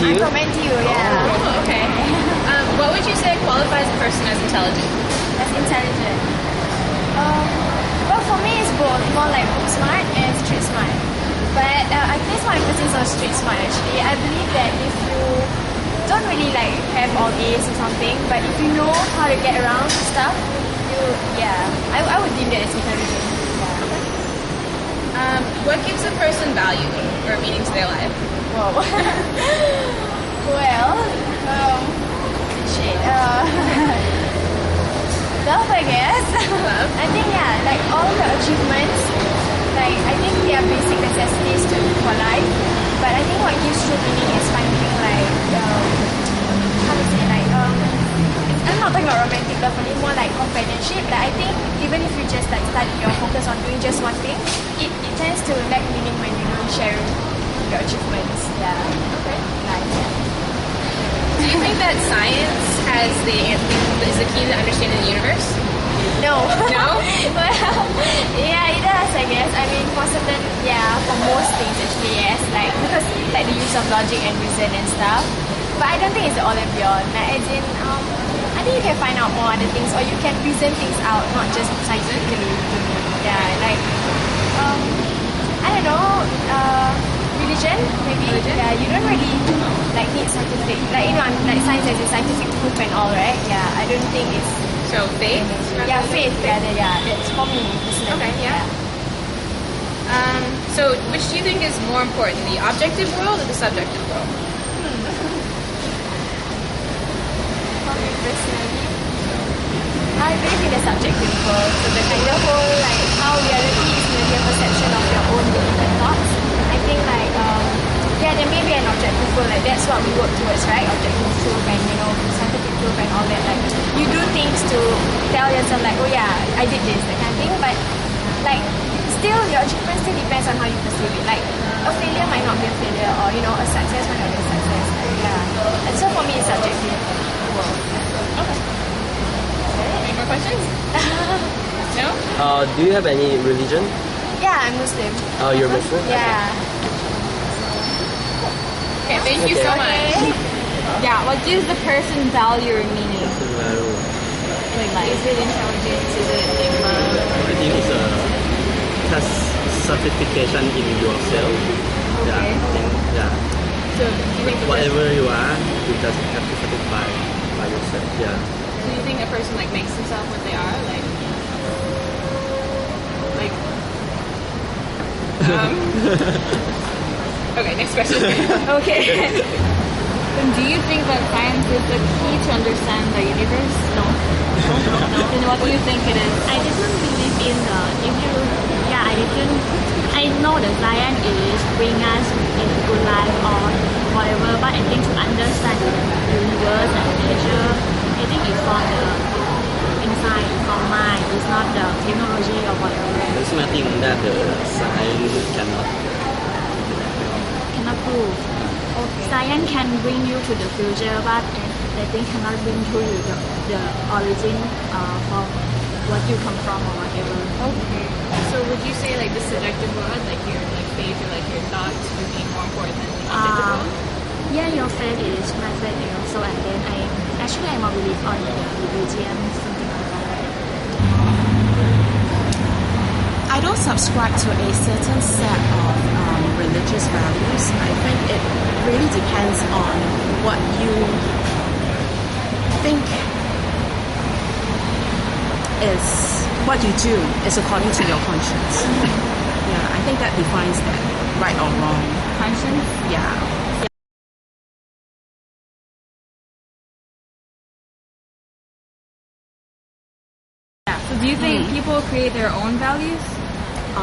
NTU? I'm from NTU, yeah. Oh, okay. What would you say qualifies a person as intelligent? That's intelligent. Well, for me, it's both. More like book smart and street smart. But I place my emphasis on street smart actually. I believe that if you don't really like have all A's or something, but if you know how to get around stuff, I would deem that as intelligent. Yeah. What gives a person value or meaning to their life? Whoa. Well, shit. Love, I guess. Love? I think, like all the achievements, like I think they are basic necessities for life. But I think what gives true meaning is finding like, how to say, like, I'm not talking about romantic love, but more like companionship. Like I think even if you just like study or focus on doing just one thing, it tends to lack meaning when you don't share your achievements. Yeah. Okay. Nice. Do you think that science is the key to understanding the universe? No. No? Well, yeah, it does, I guess. I mean, for certain, for most things actually, yes. Like, because like the use of logic and reason and stuff. But I don't think it's the all and beyond. Like, as in, I think you can find out more other things, or you can reason things out, not just scientifically. Yeah, like, I don't know, religion, maybe. Religion? Yeah, you don't really like need scientific, like, I'm like science as in scientific proof and all, right? Yeah, I don't think it's. So faith? Yeah, faith, rather, It's for me, personally. Okay, yeah. So which do you think is more important, the objective world or the subjective world? For me personally, I believe in the subjective world. So the whole like how reality is merely a perception of your own belief and thoughts. I think like there may be an objective world, like that's what we work towards, right? Objective truth and scientific proof and all that. Like you do things to tell yourself like, oh yeah, I did this, that kind of thing. But like still your achievement still depends on how you perceive it. Like a failure might not be a failure, or a success might not be a success. Yeah. And so for me it's subjective world. Okay. Any more questions? No? Do you have any religion? Yeah, I'm Muslim. Oh, you're Muslim? Yeah. Okay, thank you so much. Yeah, what gives the person value or meaning? Like, is it intelligence? Is it I think it's a test certification in yourself. Okay. Yeah, I think, So you think whatever you are, you just have to certify by yourself. Yeah. do you think a person like makes themselves what they are? Okay, next question. Okay. And do you think that science is the key to understand the universe? No. Then what do you think it is? I didn't believe in I know the science is bring us in good life or whatever, but I think to understand the universe and nature, I think it's from the inside, from mind. It's not the technology or whatever. There's nothing that the science cannot Prove. Science can bring you to the future, but I think cannot bring to you the origin from what you come from or whatever. Okay. So would you say like the subjective world, like your faith or like your thoughts would be more important than the objective world? Yeah, your faith is my faith also, and then I'm a belief on the religion, something like that. I don't subscribe to a certain set of religious values. I think it really depends on what you think is what you do is according to your conscience. Yeah, I think that defines that, right or wrong. Conscience? Yeah. So do you think people create their own values?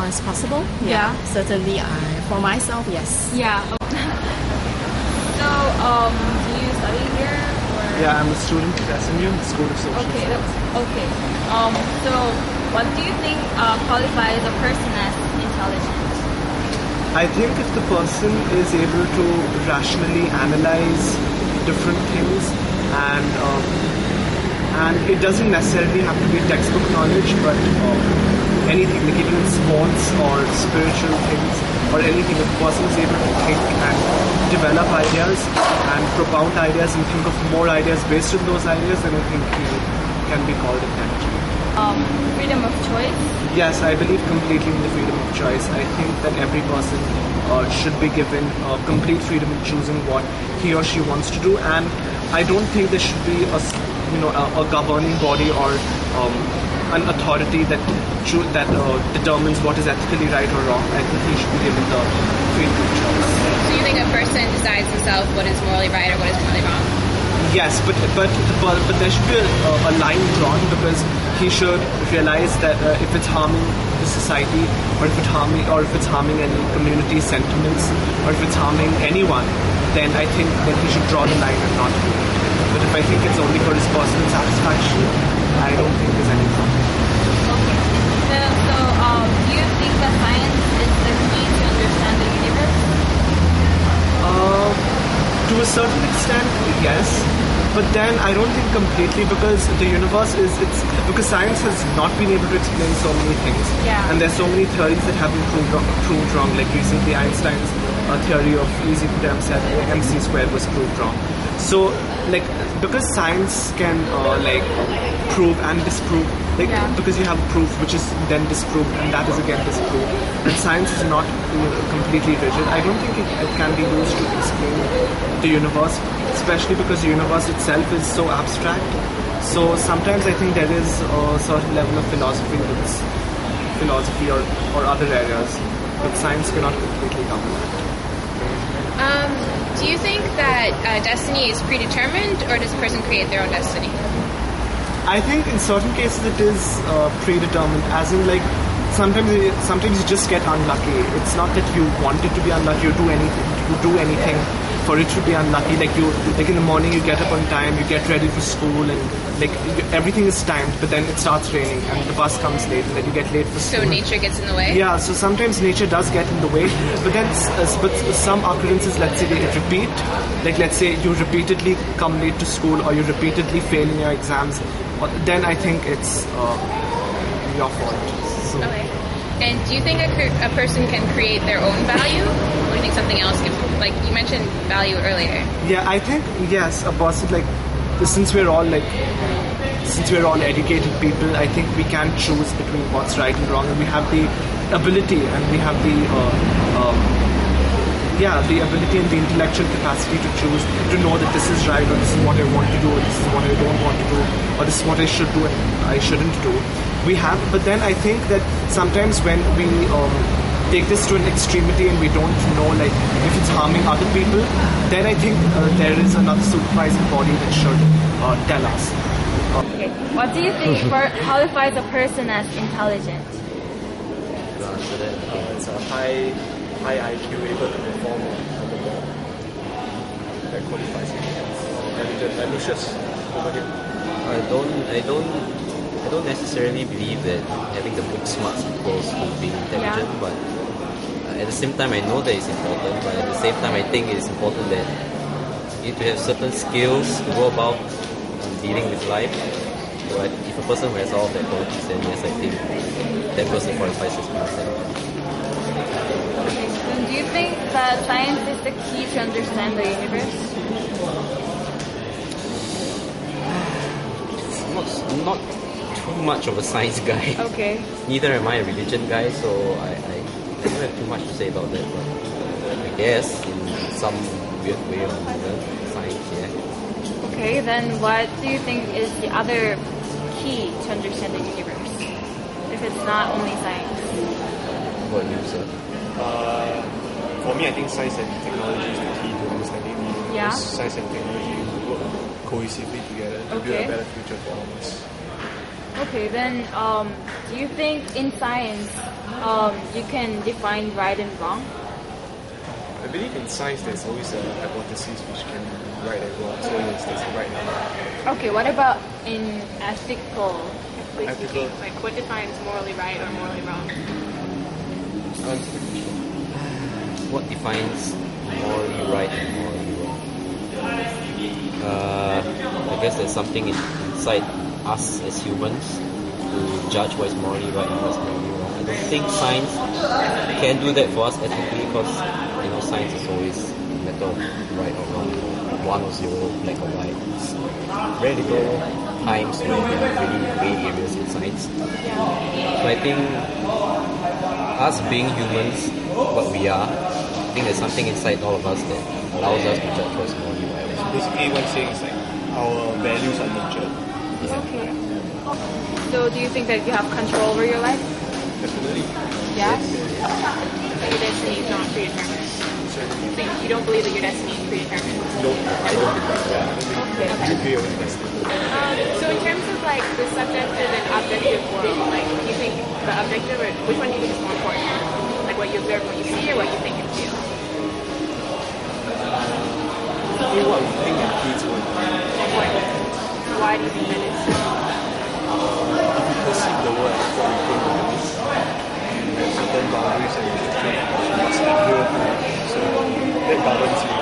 It's possible. Yeah. Certainly, for myself, yes. Yeah. So, do you study here? Or? Yeah, I'm a student at SMU, the School of Social Okay, Science. okay. So what do you think qualifies a person as intelligent? I think if the person is able to rationally analyze different things and it doesn't necessarily have to be textbook knowledge, but anything, like even in sports or spiritual things or anything, if a person is able to think and develop ideas and propound ideas and think of more ideas based on those ideas, then I think he can be called intelligent. Freedom of choice. Yes, I believe completely in the freedom of choice. I think that every person should be given complete freedom in choosing what he or she wants to do, and I don't think there should be a governing body or an authority that determines what is ethically right or wrong. I think he should be given the freedom of choice. So you think a person decides himself what is morally right or what is morally wrong? Yes, but there should be a line drawn, because he should realize that if it's harming the society, or if it's harming any community sentiments, or if it's harming anyone, then I think that he should draw the line and not do it. But if I think it's only for his personal satisfaction, I don't think there's any problem. Okay. So, do you think that science is the key to understand the universe? To a certain extent, yes. But then I don't think completely, because the universe because science has not been able to explain so many things. Yeah. And there's so many theories that have been proved wrong. Like recently Einstein's theory of E is equal to mc squared was proved wrong. So because science can prove and disprove, because you have proof which is then disproved and that is again disproved, and science is not completely rigid. I don't think it can be used to explain the universe, especially because the universe itself is so abstract. So sometimes I think there is a certain level of philosophy or other areas, but science cannot completely cover that. Do you think that destiny is predetermined, or does a person create their own destiny? I think in certain cases it is predetermined, as in sometimes you just get unlucky. It's not that you want it to be unlucky, you do anything for it to be unlucky. Like in the morning you get up on time, you get ready for school, and everything is timed, but then it starts raining and the bus comes late, and then you get late for school. So nature gets in the way? Yeah, so sometimes nature does get in the way, but then some occurrences, let's say they repeat, let's say you repeatedly come late to school or you repeatedly fail in your exams, then I think it's your fault. So. Okay. And do you think a person can create their own value, or do you think something else gives? Like you mentioned value earlier. Yeah, I think yes, a person since we're all educated people, I think we can choose between what's right and wrong, and we have the ability and we have the ability and the intellectual capacity to choose, to know that this is right, or this is what I want to do, or this is what I don't want to do, or this is what I should do and I shouldn't do. We have, but then I think that sometimes when we take this to an extremity and we don't know if it's harming other people, then I think there is another supervising body that should tell us. Okay. What do you think qualifies a person as intelligent? To answer that, it's a high IQ, able to perform on the board. That qualifies it as intelligent. Lucius, over here. I don't necessarily believe that having the book smarts equals to being intelligent, but at the same time I know that it's important, but at the same time I think it's important that you need to have certain skills to go about dealing with life. So if a person has all of that qualities, then yes, I think that person qualifies as being intelligent. And do you think that science is the key to understand the universe? Not too much of a science guy. Okay. Neither am I a religion guy, so I don't have too much to say about that. But I guess in some weird way or another, science, yeah. Okay, then what do you think is the other key to understand the universe? If it's not only science. What you, sir? For me, I think science and technology is the key to understanding the universe. Yeah. Science and technology work cohesively together to build a better future for all of us. Okay, then do you think in science you can define right and wrong? I believe in science there's always a hypothesis which can be right and wrong. So yes, there's a right and wrong. Okay, what about in ethical? Ethical. Like what defines morally right or morally wrong? What defines morally right and morally wrong? I guess there's something inside us as humans to judge what is morally right and what is morally wrong. think science can do that for us ethically because science is always a matter of right or wrong, one or zero, black or white. Very little times where there are really gray areas in science. So I think us being humans, what we are, I think there's something inside all of us that allows us to judge what's morally right. Basically, what I'm saying is like our values are nurtured. Okay. So do you think that you have control over your life? Definitely. Yeah? Your destiny is not predetermined. So you don't believe that your destiny is predetermined? No, I don't believe that. I agree with that. So in terms of like the subjective and objective world, like do you think the objective, or which one do you think is more important? Like what you observe, what you see, or what you think and feel? I think what we think and feel is more Important. Why do you think that is? if we perceive the world as what we think it is, we have certain boundaries and restrictions we must adhere to. So that governs you.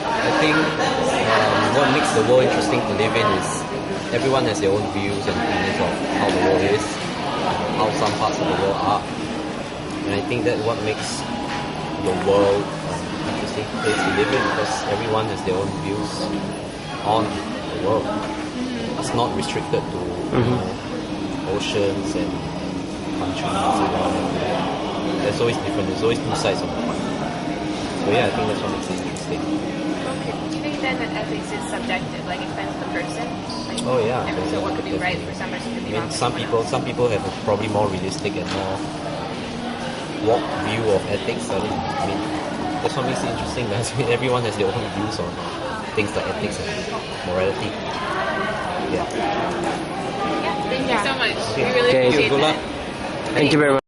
I think what makes the world interesting to live in is everyone has their own views and opinions of how the world is, how some parts of the world are. And I think that's what makes the world an interesting place to live in because everyone has their own views on the world. It's not restricted to oceans and countries and all. There's always different, there's always two sides of the coin. So yeah, I think that's what makes it interesting. Okay. Do you think then that ethics is subjective, like it depends on the person? Like, Oh yeah. So what could be right for some person could be wrong. Some people have a probably more realistic and more warped view of ethics. I mean, that's what makes it interesting. Because everyone has their own views on things like ethics and morality. Yeah. Yeah, thank you so much. Okay. We really Thank you. appreciate Good that. luck. Thank you very much.